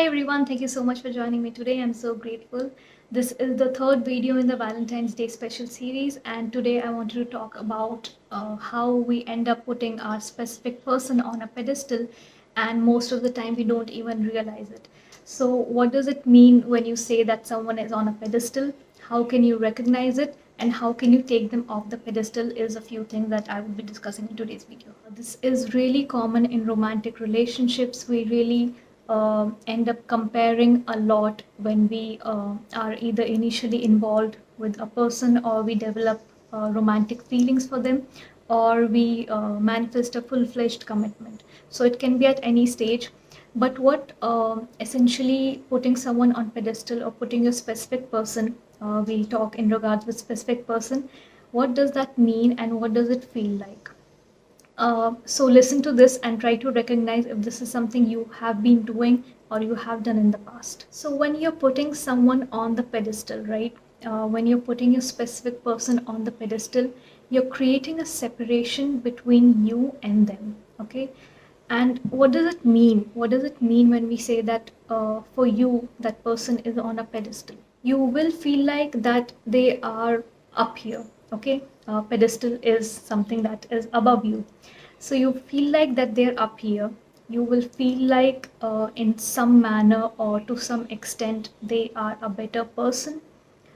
Hi everyone, thank you so much for joining me today. I'm so grateful. This is the third video in the Valentine's Day special series, and today I wanted to talk about how we end up putting our specific person on a pedestal, and most of the time we don't even realize it. So, what does it mean when you say that someone is on a pedestal? How can you recognize it? And how can you take them off the pedestal is a few things that I will be discussing in today's video. This is really common in romantic relationships. We really end up comparing a lot when we are either initially involved with a person, or we develop romantic feelings for them, or we manifest a full-fledged commitment. So it can be at any stage. But what essentially putting someone on pedestal or putting a specific person, we talk in regards with specific person, what does that mean and what does it feel like? So listen to this and try to recognize if this is something you have been doing or you have done in the past. So when you're putting someone on the pedestal, right? When you're putting a specific person on the pedestal, you're creating a separation between you and them. Okay. And what does it mean? What does it mean when we say that for you, that person is on a pedestal? You will feel like that they are up here. Okay. Pedestal is something that is above you. So you feel like that they're up here. You will feel like in some manner or to some extent they are a better person.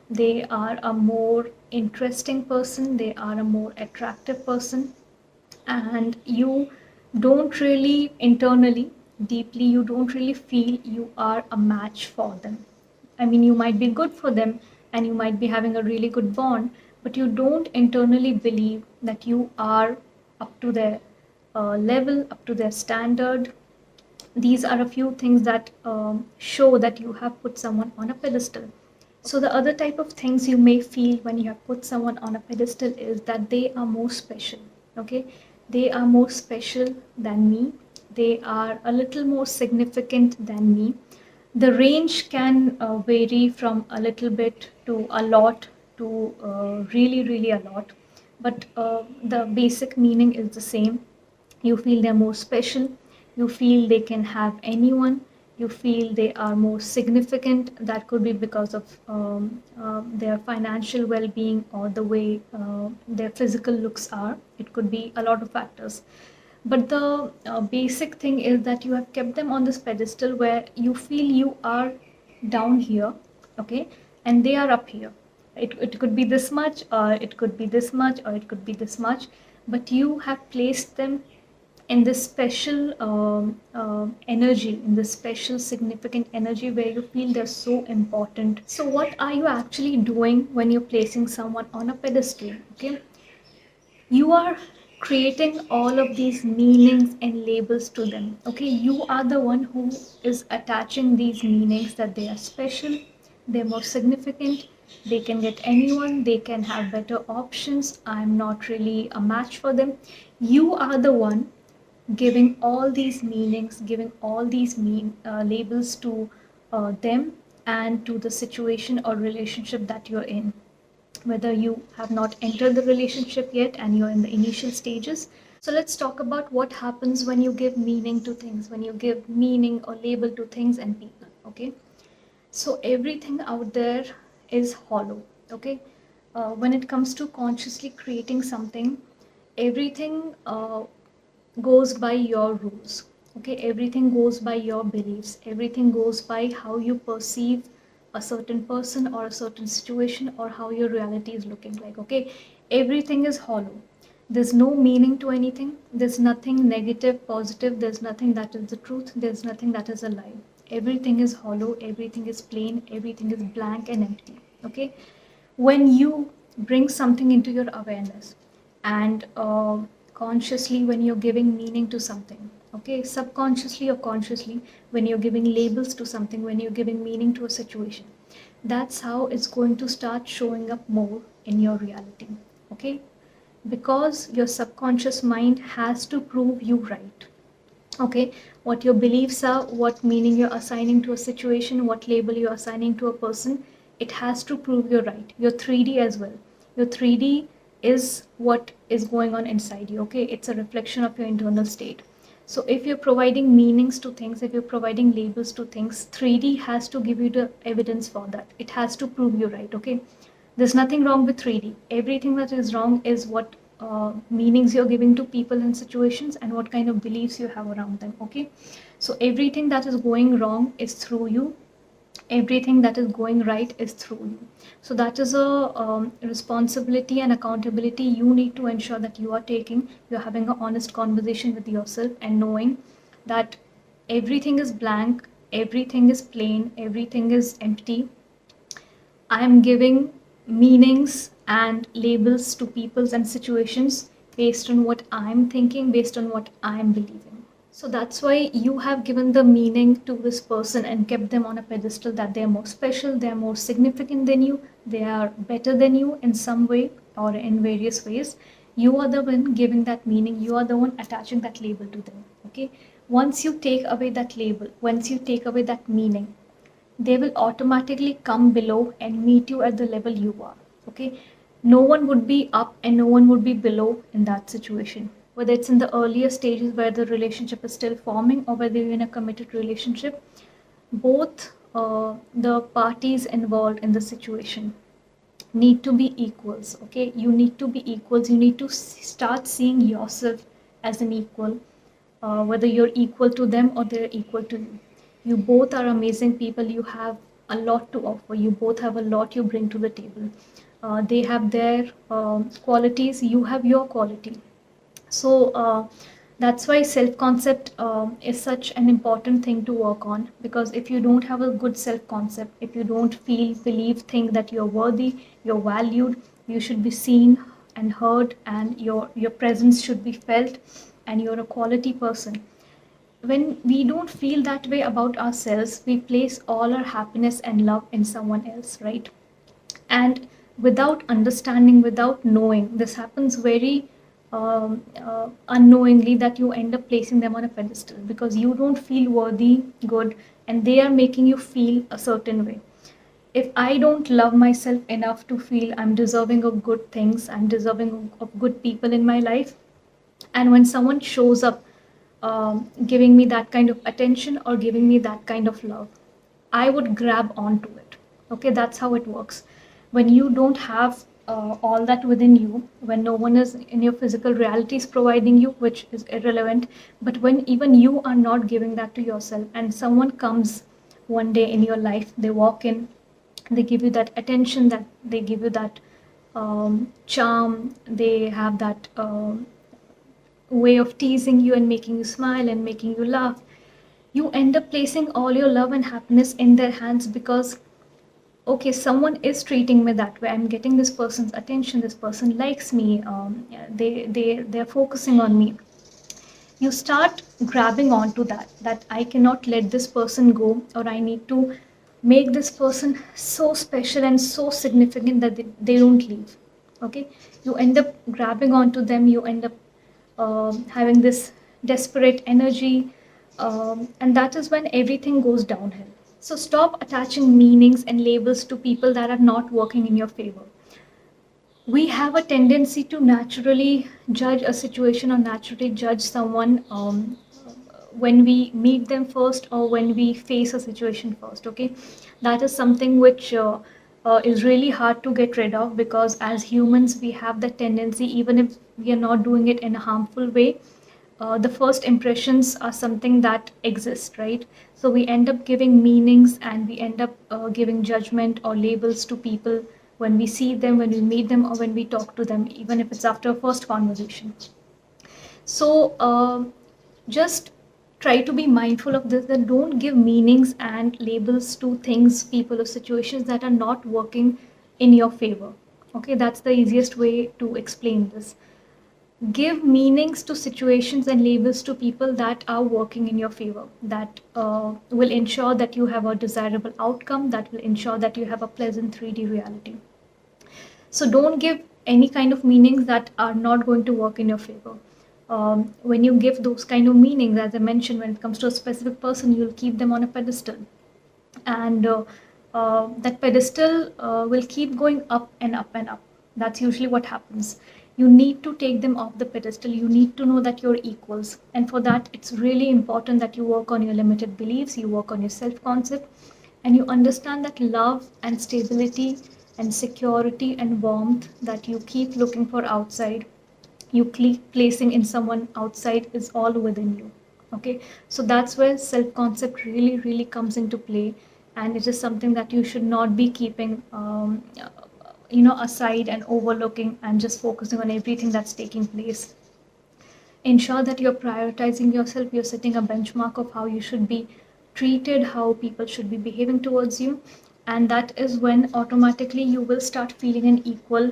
They are a more interesting person. They are a more attractive person. And you don't really internally, deeply, you don't really feel you are a match for them. I mean, you might be good for them and you might be having a really good bond, but you don't internally believe that you are up to their level, up to their standard. These are a few things that show that you have put someone on a pedestal. So the other type of things you may feel when you have put someone on a pedestal is that they are more special. Okay, they are more special than me. They are a little more significant than me. The range can vary from a little bit to a lot to really, really a lot. But the basic meaning is the same. You feel they're more special. You feel they can have anyone. You feel they are more significant. That could be because of their financial well-being or the way their physical looks are. It could be a lot of factors. But the basic thing is that you have kept them on this pedestal where you feel you are down here, okay, and they are up here. It could be this much, or it could be this much, or it could be this much, but you have placed them in this special energy, in this special significant energy where you feel they're so important. So what are you actually doing when you're placing someone on a pedestal? Okay, you are creating all of these meanings and labels to them. Okay, you are the one who is attaching these meanings, that they are special, they're more significant, they can get anyone, they can have better options, I'm not really a match for them. You are the one giving all these meanings, giving all these labels to them and to the situation or relationship that you're in, whether you have not entered the relationship yet and you're in the initial stages. So let's talk about what happens when you give meaning to things, when you give meaning or label to things and people. Okay, so everything out there is hollow. Okay, when it comes to consciously creating something, everything goes by your rules. Okay, everything goes by your beliefs, everything goes by how you perceive a certain person or a certain situation, or how your reality is looking like. Okay, everything is hollow. There's no meaning to anything. There's nothing negative, positive. There's nothing that is the truth. There's nothing that is a lie. Everything is hollow, everything is plain, everything is blank and empty. Okay, when you bring something into your awareness, and consciously when you're giving meaning to something, okay, subconsciously or consciously when you're giving labels to something, when you're giving meaning to a situation, that's how it's going to start showing up more in your reality. Okay, because your subconscious mind has to prove you right. Okay, what your beliefs are, what meaning you're assigning to a situation, what label you're assigning to a person, it has to prove you're right. Your 3D as well. Your 3D is what is going on inside you. Okay, it's a reflection of your internal state. So if you're providing meanings to things, if you're providing labels to things, 3D has to give you the evidence for that. It has to prove you right, okay? There's nothing wrong with 3D. Everything that is wrong is what meanings you're giving to people and situations and what kind of beliefs you have around them, okay? So everything that is going wrong is through you. Everything that is going right is through you. So that is a responsibility and accountability you need to ensure that you are taking. You're having an honest conversation with yourself and knowing that everything is blank, everything is plain, everything is empty. I am giving meanings and labels to peoples and situations based on what I'm thinking, based on what I'm believing. So that's why you have given the meaning to this person and kept them on a pedestal, that they are more special, they are more significant than you, they are better than you in some way or in various ways. You are the one giving that meaning, you are the one attaching that label to them. Okay. Once you take away that label, once you take away that meaning, they will automatically come below and meet you at the level you are. Okay. No one would be up and no one would be below in that situation, whether it's in the earlier stages where the relationship is still forming or whether you're in a committed relationship. Both the parties involved in the situation need to be equals. Okay. You need to be equals. You need to start seeing yourself as an equal, whether you're equal to them or they're equal to you. You both are amazing people. You have a lot to offer. You both have a lot you bring to the table. They have their qualities, you have your quality. So that's why self concept is such an important thing to work on, because if you don't have a good self concept, if you don't feel, believe, think that you're worthy, you're valued, you should be seen and heard, and your presence should be felt, and you're a quality person. When we don't feel that way about ourselves, we place all our happiness and love in someone else, right? And without understanding, without knowing, this happens very unknowingly, that you end up placing them on a pedestal because you don't feel worthy, good, and they are making you feel a certain way. If I don't love myself enough to feel I'm deserving of good things, I'm deserving of good people in my life, and when someone shows up giving me that kind of attention or giving me that kind of love, I would grab onto it. Okay, that's how it works. When you don't have all that within you, when no one is in your physical reality is providing you, which is irrelevant, but when even you are not giving that to yourself, and someone comes one day in your life, they walk in, they give you that attention, that they give you that charm, they have that way of teasing you and making you smile and making you laugh, you end up placing all your love and happiness in their hands because, okay, someone is treating me that way, I'm getting this person's attention, this person likes me, yeah, they're focusing on me. You start grabbing onto that I cannot let this person go, or I need to make this person so special and so significant that they don't leave. Okay. You end up grabbing onto them, you end up having this desperate energy, and that is when everything goes downhill. So stop attaching meanings and labels to people that are not working in your favor. We have a tendency to naturally judge a situation or naturally judge someone when we meet them first or when we face a situation first. Okay, that is something which is really hard to get rid of, because as humans we have the tendency, even if we are not doing it in a harmful way, the first impressions are something that exist, right? So we end up giving meanings and we end up giving judgment or labels to people when we see them, when we meet them, or when we talk to them, even if it's after a first conversation. So just try to be mindful of this, that don't give meanings and labels to things, people, or situations that are not working in your favor. Okay, that's the easiest way to explain this. Give meanings to situations and labels to people that are working in your favor, that will ensure that you have a desirable outcome, that will ensure that you have a pleasant 3D reality. So don't give any kind of meanings that are not going to work in your favor. When you give those kind of meanings, as I mentioned, when it comes to a specific person, you'll keep them on a pedestal, and that pedestal will keep going up and up and up. That's usually what happens. You need to take them off the pedestal. You need to know that you're equals. And for that, it's really important that you work on your limited beliefs, you work on your self concept, and you understand that love and stability and security and warmth that you keep looking for outside, you keep placing in someone outside, is all within you. Okay, so that's where self concept really comes into play, and it is something that you should not be keeping aside and overlooking and just focusing on everything that's taking place. Ensure that you're prioritizing yourself, you're setting a benchmark of how you should be treated, how people should be behaving towards you, and that is when automatically you will start feeling an equal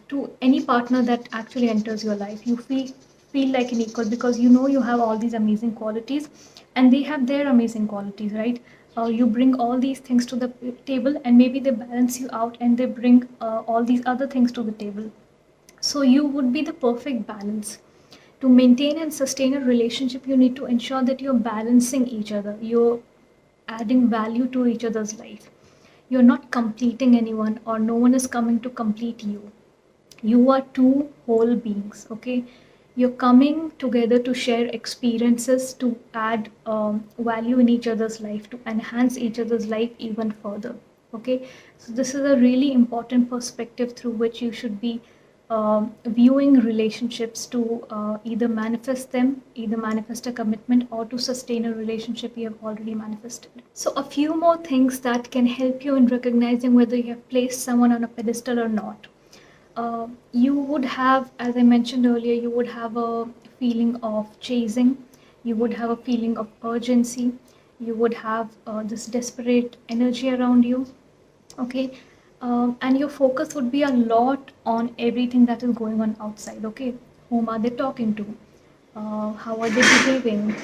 to any partner that actually enters your life. You feel like an equal because you know you have all these amazing qualities and they have their amazing qualities, right? You bring all these things to the table, and maybe they balance you out and they bring all these other things to the table. So you would be the perfect balance. To maintain and sustain a relationship, you need to ensure that you're balancing each other, you're adding value to each other's life. You're not completing anyone, or no one is coming to complete you. You are two whole beings, okay? You're coming together to share experiences, to add value in each other's life, to enhance each other's life even further, okay? So this is a really important perspective through which you should be viewing relationships, to either manifest them, either manifest a commitment, or to sustain a relationship you have already manifested. So a few more things that can help you in recognizing whether you have placed someone on a pedestal or not. You would have, as I mentioned earlier, you would have a feeling of chasing, you would have a feeling of urgency, you would have this desperate energy around you, okay? And your focus would be a lot on everything that is going on outside, okay? Whom are they talking to? How are they behaving?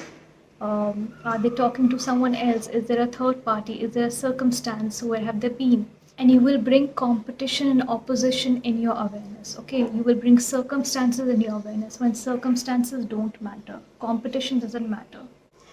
Are they talking to someone else? Is there a third party? Is there a circumstance? Where have they been? And you will bring competition and opposition in your awareness, okay? You will bring circumstances in your awareness when circumstances don't matter, competition doesn't matter.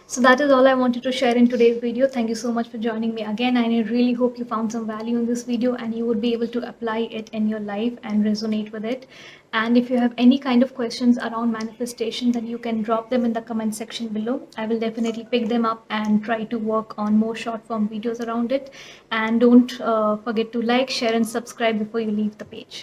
So that is all I wanted to share in today's video. Thank you so much for joining me again, and I really hope you found some value in this video and you would be able to apply it in your life and resonate with it. And if you have any kind of questions around manifestation, then you can drop them in the comment section below. I will definitely pick them up and try to work on more short form videos around it. And don't forget to like, share and subscribe before you leave the page.